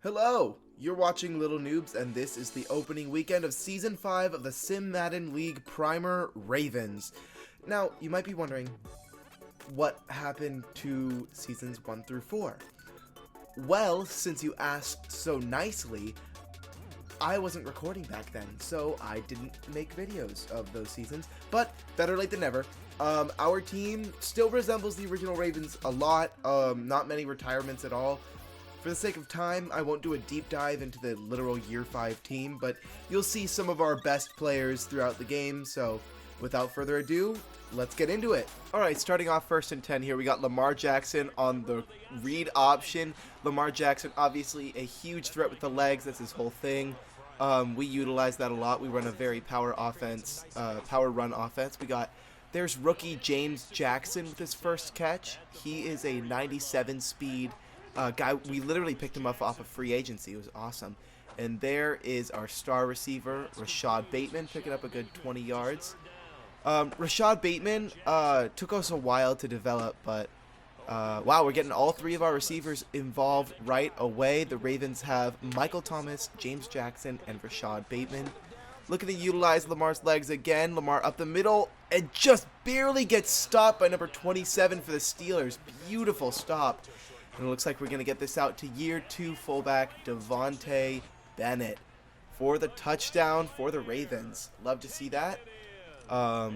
Hello! You're watching Little Noobs, and this is the opening weekend of Season 5 of the Sim Madden League Primer Ravens. Now, you might be wondering, what happened to Seasons 1 through 4? Well, since you asked so nicely, I wasn't recording back then, so I didn't make videos of those seasons, but better late than never. Our team still resembles the original Ravens a lot, not many retirements at all. For the sake of time, I won't do a deep dive into the literal Year 5 team, but you'll see some of our best players throughout the game, so without further ado, let's get into it. Alright, starting off first and 10 here, we got Lamar Jackson on the read option. Lamar Jackson, obviously a huge threat with the legs, that's his whole thing. We utilize that a lot. We run a very power run offense. There's rookie James Jackson with his first catch. He is a 97 speed guy. We literally picked him up off of free agency. It was awesome. And there is our star receiver, Rashad Bateman, picking up a good 20 yards. Rashad Bateman took us a while to develop, but wow, we're getting all three of our receivers involved right away. The Ravens have Michael Thomas, James Jackson, and Rashad Bateman. Looking to utilize Lamar's legs again. Lamar up the middle and just barely gets stopped by number 27 for the Steelers. Beautiful stop. And it looks like we're going to get this out to year 2 fullback Devontae Bennett for the touchdown for the Ravens. Love to see that. Oh,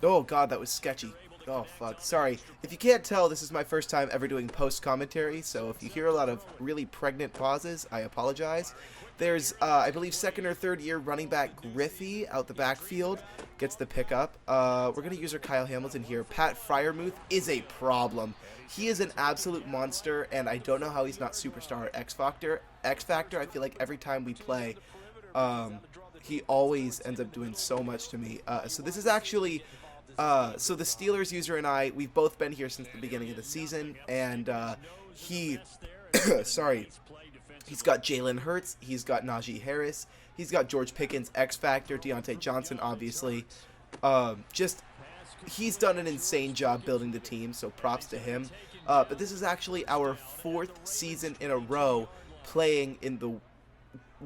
God, that was sketchy. Oh, fuck. Sorry. If you can't tell, this is my first time ever doing post-commentary, so if you hear a lot of really pregnant pauses, I apologize. There's, I believe, second or third year running back Griffey out the backfield. Gets the pickup. We're going to use our Kyle Hamilton here. Pat Fryermuth is a problem. He is an absolute monster, and I don't know how he's not superstar or X Factor. I feel like every time we play, he always ends up doing so much to me. So this is actually... so the Steelers user and I, we've both been here since the beginning of the season, and sorry, he's got Jalen Hurts, he's got Najee Harris, he's got George Pickens, X Factor, Deontay Johnson, obviously. He's done an insane job building the team, so props to him. But this is actually our 4th season in a row playing in the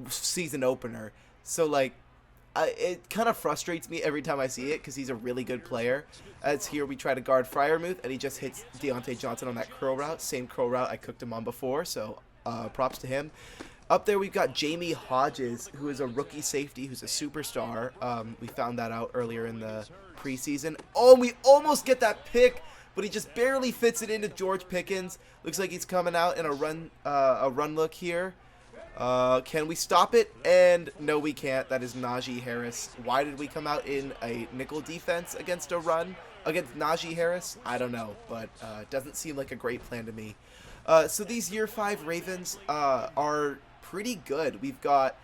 season opener, so like, it kind of frustrates me every time I see it because he's a really good player. As here we try to guard Fryermuth and he just hits Deontay Johnson on that curl route. Same curl route I cooked him on before, so props to him. Up there we've got Jamie Hodges, who is a rookie safety who's a superstar. We found that out earlier in the preseason. Oh, we almost get that pick, but he just barely fits it into George Pickens. Looks like he's coming out in a run look here. Can we stop it? And no, we can't. That is Najee Harris. Why did we come out in a nickel defense against a run against Najee Harris? I don't know, but doesn't seem like a great plan to me. So these Year 5 Ravens are pretty good. We've got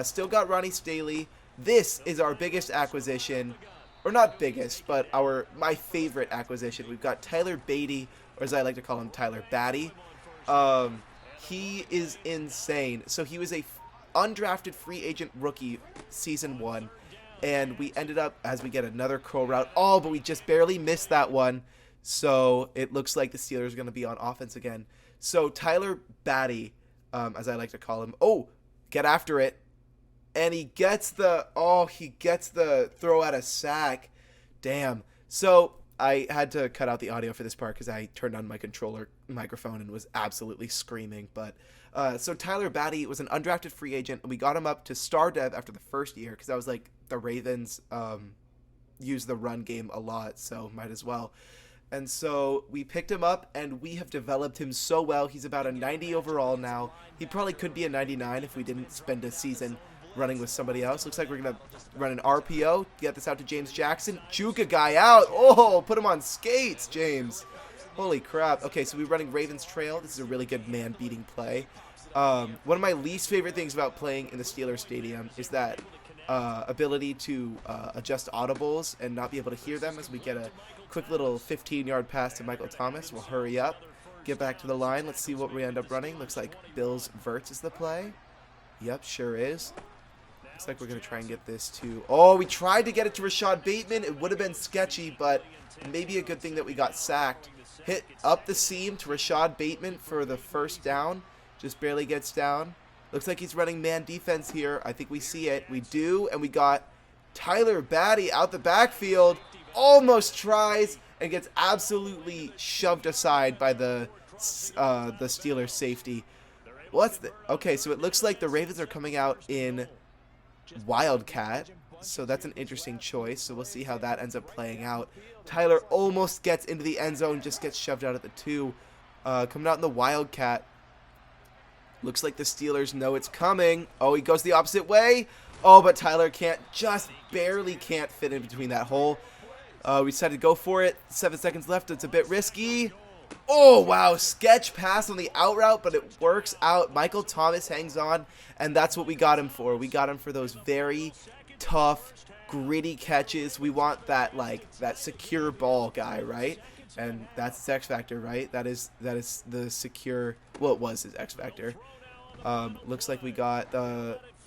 still got Ronnie Staley. This is our biggest acquisition, or not biggest, but my favorite acquisition. We've got Tyler Beatty, or as I like to call him, Tyler Batty. He is insane. So he was a undrafted free agent rookie season 1, and we ended up as we get another curl route. Oh, but we just barely missed that one. So it looks like the Steelers are going to be on offense again. So Tyler Batty, as I like to call him. Oh, get after it. And he gets the throw at a sack. Damn. So I had to cut out the audio for this part because I turned on my controller microphone and was absolutely screaming. But so Tyler Batty was an undrafted free agent, and we got him up to star dev after the first year because I was like, the Ravens use the run game a lot, so might as well. And so we picked him up, and we have developed him so well. He's about a 90 overall now. He probably could be a 99 if we didn't spend a season running with somebody else. Looks like we're going to run an RPO, get this out to James Jackson. Juke a guy out. Oh, put him on skates, James. Holy crap. Okay, so we're running Ravens Trail. This is a really good man-beating play. One of my least favorite things about playing in the Steelers Stadium is that ability to adjust audibles and not be able to hear them as we get a quick little 15-yard pass to Michael Thomas. We'll hurry up, get back to the line. Let's see what we end up running. Looks like Bills Verts is the play. Yep, sure is. Looks like we're going to try and get this to... Oh, we tried to get it to Rashad Bateman. It would have been sketchy, but maybe a good thing that we got sacked. Hit up the seam to Rashad Bateman for the first down. Just barely gets down. Looks like he's running man defense here. I think we see it. We do, and we got Tyler Batty out the backfield. Almost tries and gets absolutely shoved aside by the Steelers safety. Okay, so it looks like the Ravens are coming out in Wildcat. So that's an interesting choice. So we'll see how that ends up playing out. Tyler almost gets into the end zone, just gets shoved out at the 2. Coming out in the Wildcat. Looks like the Steelers know it's coming. Oh, he goes the opposite way. Oh, but Tyler just barely can't fit in between that hole. We decided to go for it. 7 seconds left. It's a bit risky. Oh, wow. Sketch pass on the out route, but it works out. Michael Thomas hangs on, and that's what we got him for. We got him for those very tough, gritty catches. We want that, that secure ball guy, right? And that's his X Factor, right? That is the secure. Well, it was his X Factor. Looks like we got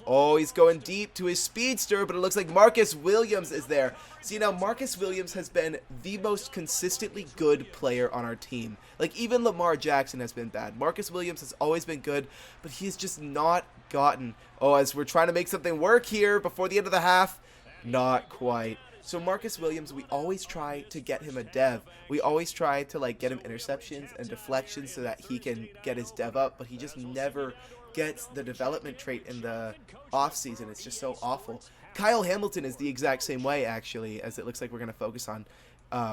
oh, he's going deep to his speedster, but it looks like Marcus Williams is there. See, now Marcus Williams has been the most consistently good player on our team. Like, even Lamar Jackson has been bad. Marcus Williams has always been good, but he's just not gotten. Oh, as we're trying to make something work here before the end of the half, not quite. So Marcus Williams, we always try to get him a dev. We always try to get him interceptions and deflections so that he can get his dev up, but he just never gets the development trait in the offseason. It's just so awful. Kyle Hamilton is the exact same way, actually, as it looks like we're going to focus on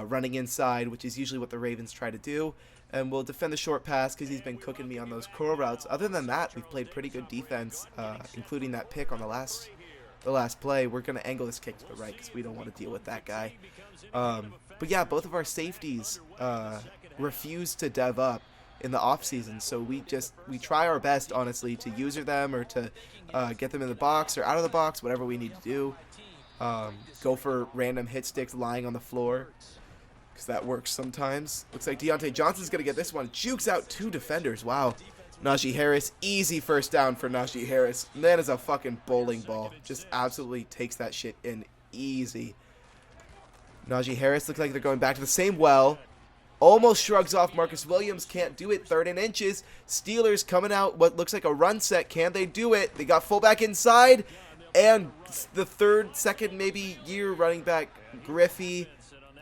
running inside, which is usually what the Ravens try to do. And we'll defend the short pass because he's been cooking me on those curl routes. Other than that, we've played pretty good defense, including that pick on the last play. We're going to angle this kick to the right because we don't want to deal with that guy. But yeah, both of our safeties refuse to dev up in the offseason, so we try our best, honestly, to user them or to get them in the box or out of the box, whatever we need to do. Go for random hit sticks lying on the floor because that works sometimes. Looks like Deontay Johnson's going to get this one. Jukes out 2 defenders. Wow. Najee Harris, easy first down for Najee Harris. Man is a fucking bowling ball. Just absolutely takes that shit in easy. Najee Harris looks like they're going back to the same well. Almost shrugs off Marcus Williams. Can't do it. 3rd and inches. Steelers coming out what looks like a run set. Can they do it? They got fullback inside. And the second maybe year running back, Griffey,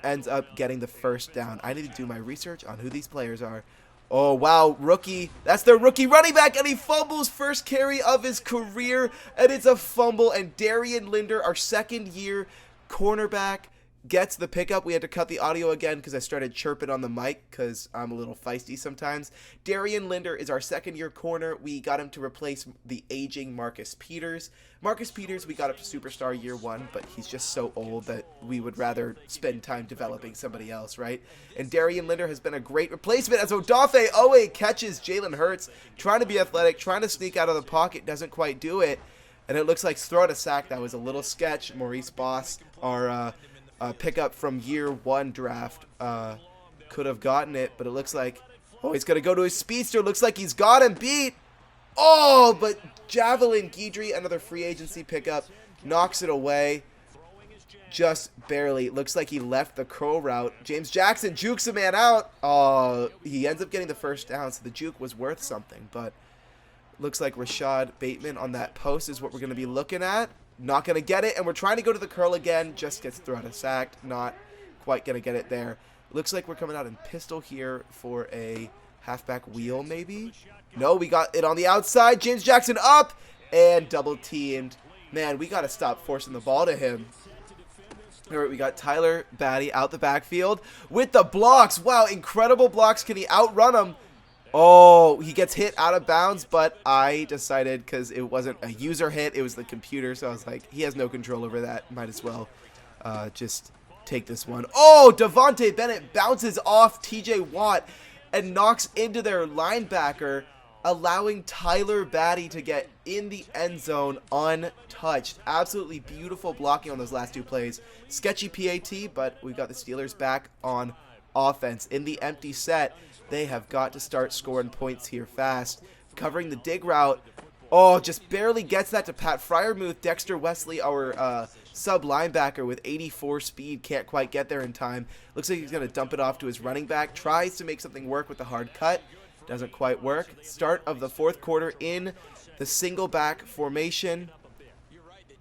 ends up getting the first down. I need to do my research on who these players are. Oh, wow. Rookie. That's their rookie running back. And he fumbles first carry of his career. And it's a fumble. And Darian Linder, our 2nd year cornerback, gets the pickup. We had to cut the audio again because I started chirping on the mic because I'm a little feisty sometimes. Darian Linder is our 2nd year corner. We got him to replace the aging Marcus Peters. Marcus Peters, we got up to superstar year 1, but he's just so old that we would rather spend time developing somebody else, right? And Darian Linder has been a great replacement as Odafe Owe catches Jalen Hurts, trying to be athletic, trying to sneak out of the pocket, doesn't quite do it. And it looks like throw it a sack. That was a little sketch. Maurice Boss, our pickup from year 1 draft, could have gotten it, but it looks like, oh, he's going to go to his speedster. Looks like he's got him beat. Oh, but Javelin Guidry, another free agency pickup, knocks it away just barely. Looks like he left the curl route. James Jackson jukes a man out. Oh, he ends up getting the first down, so the juke was worth something, but looks like Rashad Bateman on that post is what we're going to be looking at. Not going to get it, and we're trying to go to the curl again. Just gets thrown and sacked. Not quite going to get it there. Looks like we're coming out in pistol here for a halfback wheel, maybe? No, we got it on the outside. James Jackson up and double teamed. Man, we got to stop forcing the ball to him. All right, we got Tyler Batty out the backfield with the blocks. Wow, incredible blocks. Can he outrun him? Oh, he gets hit out of bounds, but I decided because it wasn't a user hit, it was the computer, so I was like, he has no control over that. Might as well just take this one. Oh, Devontae Bennett bounces off TJ Watt and knocks into their linebacker, allowing Tyler Batty to get in the end zone untouched. Absolutely beautiful blocking on those last 2 plays. Sketchy PAT, but we got the Steelers back on offense. In the empty set, they have got to start scoring points here fast. Covering the dig route. Oh, just barely gets that to Pat Fryermuth. Dexter Wesley, our sub linebacker with 84 speed, can't quite get there in time. Looks like he's going to dump it off to his running back. Tries to make something work with the hard cut. Doesn't quite work. Start of the fourth quarter in the single back formation.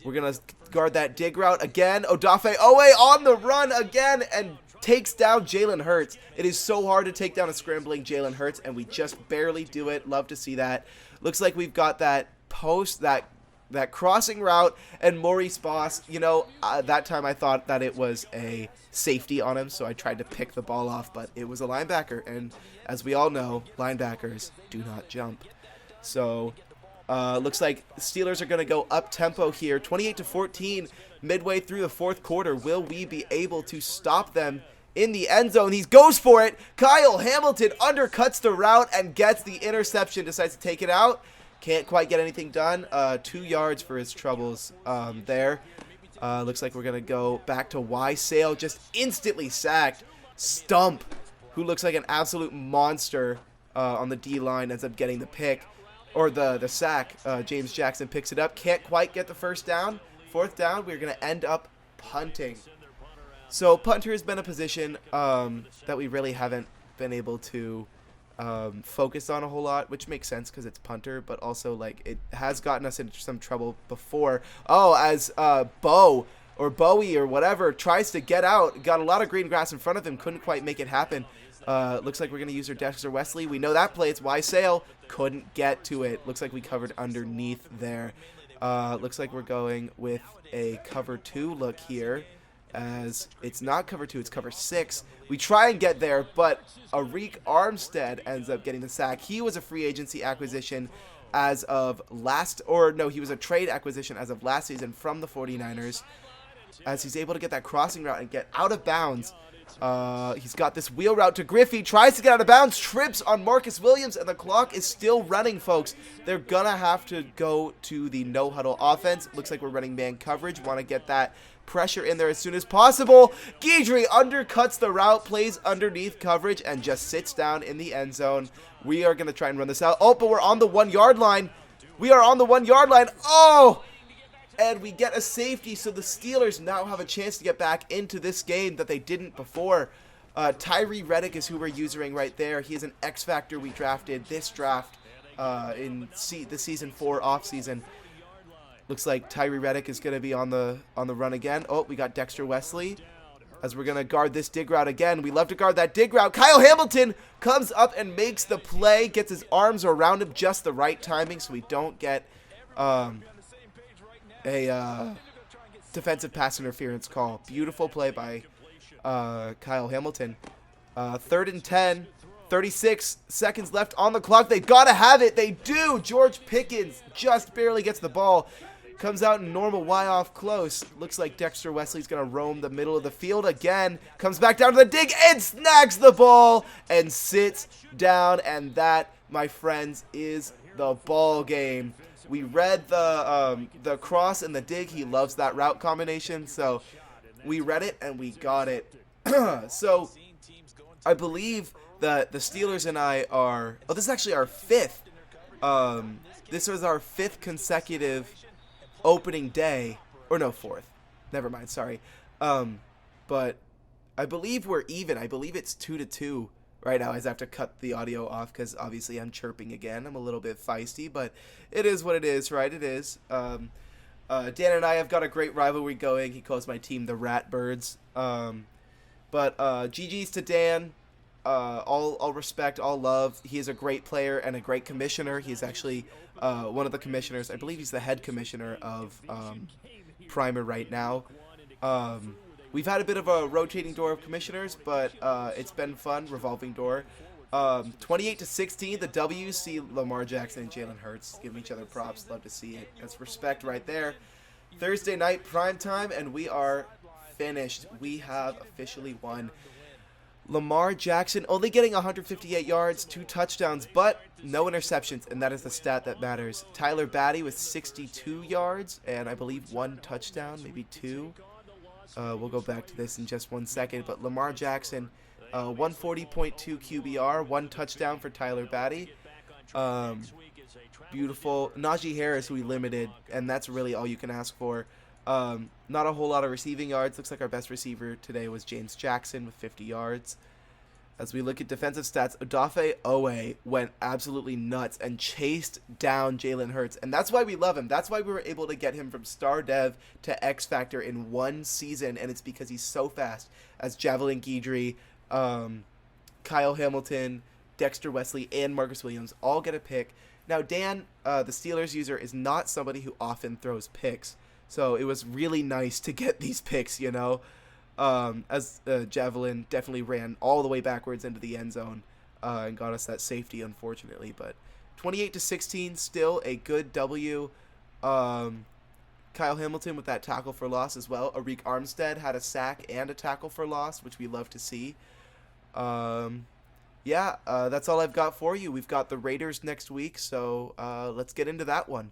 We're going to guard that dig route again. Odafe Owe on the run again and takes down Jalen Hurts. It is so hard to take down a scrambling Jalen Hurts, and we just barely do it. Love to see that. Looks like we've got that post, that crossing route, and Maurice Boss, you know, that time I thought that it was a safety on him, so I tried to pick the ball off, but it was a linebacker, and as we all know, linebackers do not jump. So looks like the Steelers are going to go up-tempo here, 28-14, midway through the fourth quarter. Will we be able to stop them in the end zone? He goes for it. Kyle Hamilton undercuts the route and gets the interception, decides to take it out. Can't quite get anything done. 2 yards for his troubles there. Looks like we're going to go back to Sale, just instantly sacked. Stump, who looks like an absolute monster on the D-line, ends up getting the pick, or the sack. James Jackson picks it up. Can't quite get the first down. Fourth down, we're going to end up punting. So punter has been a position that we really haven't been able to focus on a whole lot, which makes sense because it's punter, but also like it has gotten us into some trouble before. As Bo or Bowie or whatever tries to get out, got a lot of green grass in front of him, couldn't quite make it happen. Looks like we're going to use our Dexter Wesley. We know that play. It's Sale. Couldn't get to it. Looks like we covered underneath there. Looks like we're going with a cover 2 look here, as it's not cover 2, it's cover 6. We try and get there, but Arik Armstead ends up getting the sack. He was a free agency acquisition as of he was a trade acquisition as of last season from the 49ers, as he's able to get that crossing route and get out of bounds. He's got this wheel route to Griffey, tries to get out of bounds, trips on Marcus Williams, and the clock is still running, folks. They're gonna have to go to the no-huddle offense. Looks like we're running man coverage. Want to get that pressure in there as soon as possible. Guidry undercuts the route, plays underneath coverage, and just sits down in the end zone. We are going to try and run this out. Oh, but we're on the 1 yard line. We are on the 1 yard line. Oh! And we get a safety, so the Steelers now have a chance to get back into this game that they didn't before. Tyree Reddick is who we're using right there. He is an X Factor we drafted this draft in the season 4 offseason. Looks like Tyree Reddick is going to be on the run again. Oh, we got Dexter Wesley, as we're going to guard this dig route again. We love to guard that dig route. Kyle Hamilton comes up and makes the play, gets his arms around him, just the right timing so we don't get a defensive pass interference call. Beautiful play by Kyle Hamilton. 3rd and 10. 36 seconds left on the clock. They got to have it. They do. George Pickens just barely gets the ball. Comes out in normal Y-off close. Looks like Dexter Wesley's going to roam the middle of the field again. Comes back down to the dig and snags the ball and sits down. And that, my friends, is the ball game. We read the cross and the dig. He loves that route combination. So we read it and we got it. So I believe that the Steelers and I are... Oh, this is actually our 5th. This was our 5th consecutive opening day. Or no, 4th. Never mind, sorry. But I believe we're even. I believe it's 2-2 right now, as I have to cut the audio off because obviously I'm chirping again. I'm a little bit feisty, but it is what it is, right? It is. Dan and I have got a great rivalry going. He calls my team the Ratbirds. But GG's to Dan. All respect, all love. He is a great player and a great commissioner. He's actually one of the commissioners. I believe he's the head commissioner of Primer right now. We've had a bit of a rotating door of commissioners, but it's been fun, revolving door. 28-16, the W's see Lamar Jackson and Jalen Hurts giving each other props. Love to see it. That's respect right there. Thursday night prime time, and we are finished. We have officially won. Lamar Jackson only getting 158 yards, 2 touchdowns, but no interceptions, and that is the stat that matters. Tyler Batty with 62 yards, and I believe 1 touchdown, maybe 2. We'll go back to this in just 1 second, but Lamar Jackson, 140.2 QBR, 1 touchdown for Tyler Batty. Beautiful. Najee Harris, who we limited, and that's really all you can ask for. Not a whole lot of receiving yards. Looks like our best receiver today was James Jackson with 50 yards. As we look at defensive stats, Odafe Owe went absolutely nuts and chased down Jalen Hurts. And that's why we love him. That's why we were able to get him from star dev to X Factor in one season. And it's because he's so fast. As Javelin Guidry, Kyle Hamilton, Dexter Wesley, and Marcus Williams all get a pick. Now, Dan, the Steelers user, is not somebody who often throws picks. So it was really nice to get these picks, you know. As Javelin definitely ran all the way backwards into the end zone and got us that safety, unfortunately. But 28-16, still a good W. Kyle Hamilton with that tackle for loss as well. Arik Armstead had a sack and a tackle for loss, which we love to see. That's all I've got for you. We've got the Raiders next week, so let's get into that one.